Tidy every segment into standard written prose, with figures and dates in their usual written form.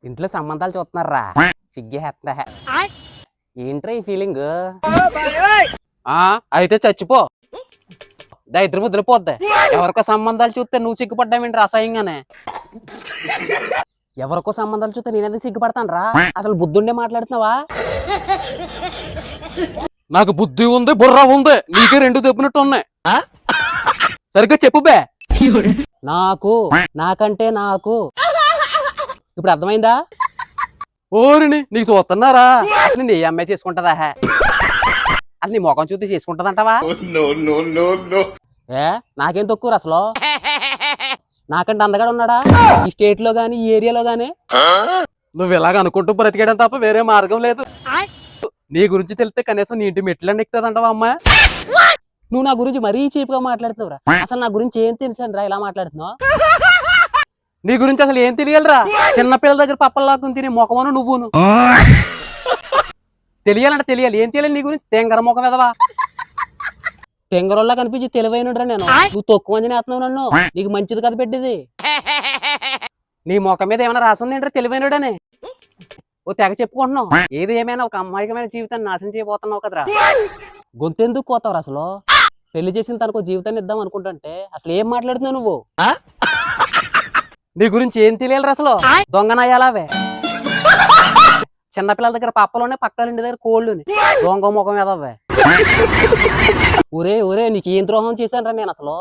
ఇంట్లో సంబంధాలు చూస్తున్నారా? సిగ్గేస్తా. ఏంట్రా ఈ ఫీలింగ్? అయితే చచ్చిపో, దరిద్రం వదిలిపోద్ది. ఎవరికో సంబంధాలు చూస్తే నువ్వు సిగ్గుపడ్డావేంటి అసహ్యంగానే? ఎవరికో సంబంధాలు చూస్తే నేనేది సిగ్గుపడతాను రా? అసలు బుద్ధుండే మాట్లాడుతున్నావా? నాకు బుద్ధి ఉంది, బుర్ర ఉంది, నీకే రెండు దెబ్బనట్టు ఉన్నాయి. సరిగ్గా చెప్పు బే. నాకు నాకంటే నాకు ఇప్పుడు అర్థమైందా? ఓరిని నీకు చూస్తున్నారా? అసలు నీ అమ్మాయి చేసుకుంటదా? అది నీ ముఖం చూసి చేసుకుంటదంటావా? ఏ నాకేం తక్కువ అసలు? నాకంటే అందగాడు ఉన్నాడా ఈ స్టేట్ లో గాని, ఈ ఏరియాలో గాని? నువ్వు ఇలాగ అనుకుంటూ బ్రతికేయడం తప్ప వేరే మార్గం లేదు. నీ గురించి తెలిస్తే కనీసం నీ ఇంటి మెట్లని ఎక్కుతుందంటావా అమ్మా? నువ్వు నా గురించి మరీ చీప్ గా మాట్లాడుతున్నావురా. అసలు నా గురించి ఏం తెలుసని రా ఇలా మాట్లాడుతున్నావు? నీ గురించి అసలు ఏం తెలియాలరా? చిన్నపిల్లల దగ్గర పప్పల్లాక్కుని తినే ముఖమను నువ్వును. తెలియాలంటే తెలియాలి. ఏం తెలియాలి నీ గురించి? తెంగర ముఖం ఎదవా, తెంగరోళ్ళ కనిపించి తెలివైనరా నేను. నువ్వు తక్కువ మంది నేస్తున్నావు నన్ను. నీకు మంచిది కదా పెట్టింది. నీ ముఖం మీద ఏమైనా రాసింది ఏంటో తెలివైనడని ఓ తెగ చెప్పుకుంటున్నావు. ఏది ఏమైనా ఒక అమాయకమైన జీవితాన్ని నాశనం చేయబోతున్నావు కదరా. గొంతెందుకు కోతావు అసలు? పెళ్లి చేసిన తనకు జీవితాన్ని ఇద్దాం అనుకుంటుంటే అసలు ఏం మాట్లాడుతున్నావు నువ్వు? నీ గురించి ఏం తెలియాలరా అసలు? దొంగనయ్యాలావే. చిన్నపిల్లల దగ్గర పప్పలోనే, పక్కలింటి దగ్గర కోళ్ళుని. దొంగ ముఖం ఎదవే. ఒరే ఒరే నీకు ఏం ద్రోహం చేశాను రా నేను అసలు?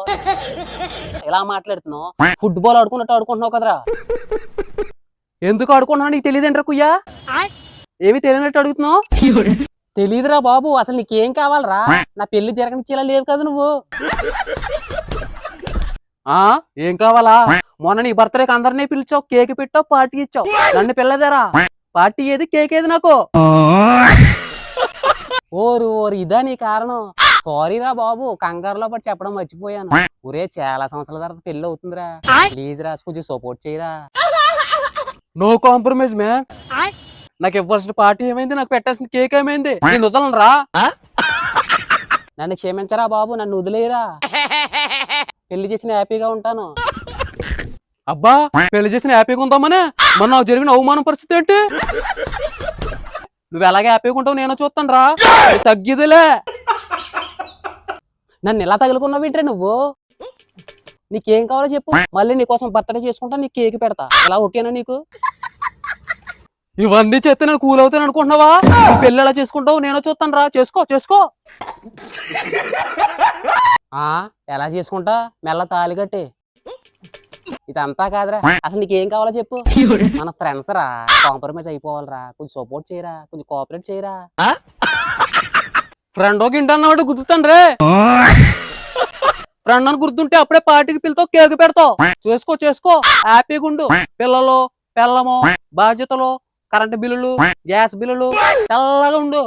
ఇలా మాట్లాడుతున్నావు? ఫుట్బాల్ ఆడుకున్నట్టు ఆడుకుంటున్నావు కదరా. ఎందుకు ఆడుకుంటున్నావు నీకు తెలియదేంట్రా కుయ్యా? ఏమి తెలియనట్టు అడుగుతున్నావు? తెలీదురా బాబు. అసలు నీకేం కావాలరా? నా పెళ్లి జరగనిచ్చేలా లేదు కదా నువ్వు. ఏం కావాలా? మొన్న నీ బర్త్డేకి అందరినీ పిలిచావు, కేక్ పెట్టావు, పార్టీ ఇచ్చావు. నన్ను పిల్లదేరా? పార్టీ ఏది, కేక్ ఏది నాకు? ఓరు ఓరు ఇదా నీ కారణం? సారీరా బాబు, కంగారులో పడి చెప్పడం మర్చిపోయాను. ఒరే చాలా సంవత్సరాల తర్వాత పెళ్లి అవుతుందిరా, ప్లీజ్ రా కొంచెం సపోర్ట్ చేయరా. No compromise man. నాకు ఇవ్వాల్సిన పార్టీ ఏమైంది? నాకు పెట్టాల్సిన కేక్ ఏమైంది? నేను వదలను రా. నన్ను క్షమించరా బాబు, నన్ను వదిలేయరా. పెళ్లి చేసిన హ్యాపీగా ఉంటాను. అబ్బా పెళ్లి చేసిన హ్యాపీగా ఉందామనే మొన్న నాకు జరిగిన అవమానం పరిస్థితి ఏంటి? నువ్వు ఎలాగే హ్యాపీగా ఉంటావు నేను చూస్తాను రా. తగ్గిదిలే. నన్ను ఎలా తగులుకున్నావు ఏంట్రా నువ్వు? నీకేం కావాలో చెప్పు, మళ్ళీ నీకోసం బర్త్డే చేసుకుంటా, నీకు కేక్ పెడతా. ఎలా ఓకేనా నీకు? ఇవన్నీ చేస్తే నేను కూల్ అవుతాను అనుకుంటున్నావా? పెళ్ళి ఎలా చేసుకుంటావు నేను చూస్తాను రా. చేసుకో చేసుకో. ఎలా చేసుకుంటా? మెల్ల తాళి కట్టి. ఇదంతా కాదురా, అసలు నీకేం కావాలో చెప్పు. మన ఫ్రెండ్స్ రా, కాంప్రమైజ్ అయిపోవాలరా. కొంచెం సపోర్ట్ చేయరా, కొంచెం కోఆపరేట్ చేయరా. ఫ్రెండ్ ఒక ఇంటి అన్నవాడు గుర్తుతాను రే. ఫ్రెండ్ అని గుర్తుంటే అప్పుడే పార్టీకి పిలుతావు, కేక్ పెడతావు. చేసుకో చేసుకో, హ్యాపీగా ఉండు. పిల్లలు, పిల్లము, బాధ్యతలు, కరెంటు బిల్లులు, గ్యాస్ బిల్లులు, చల్లగా ఉండు.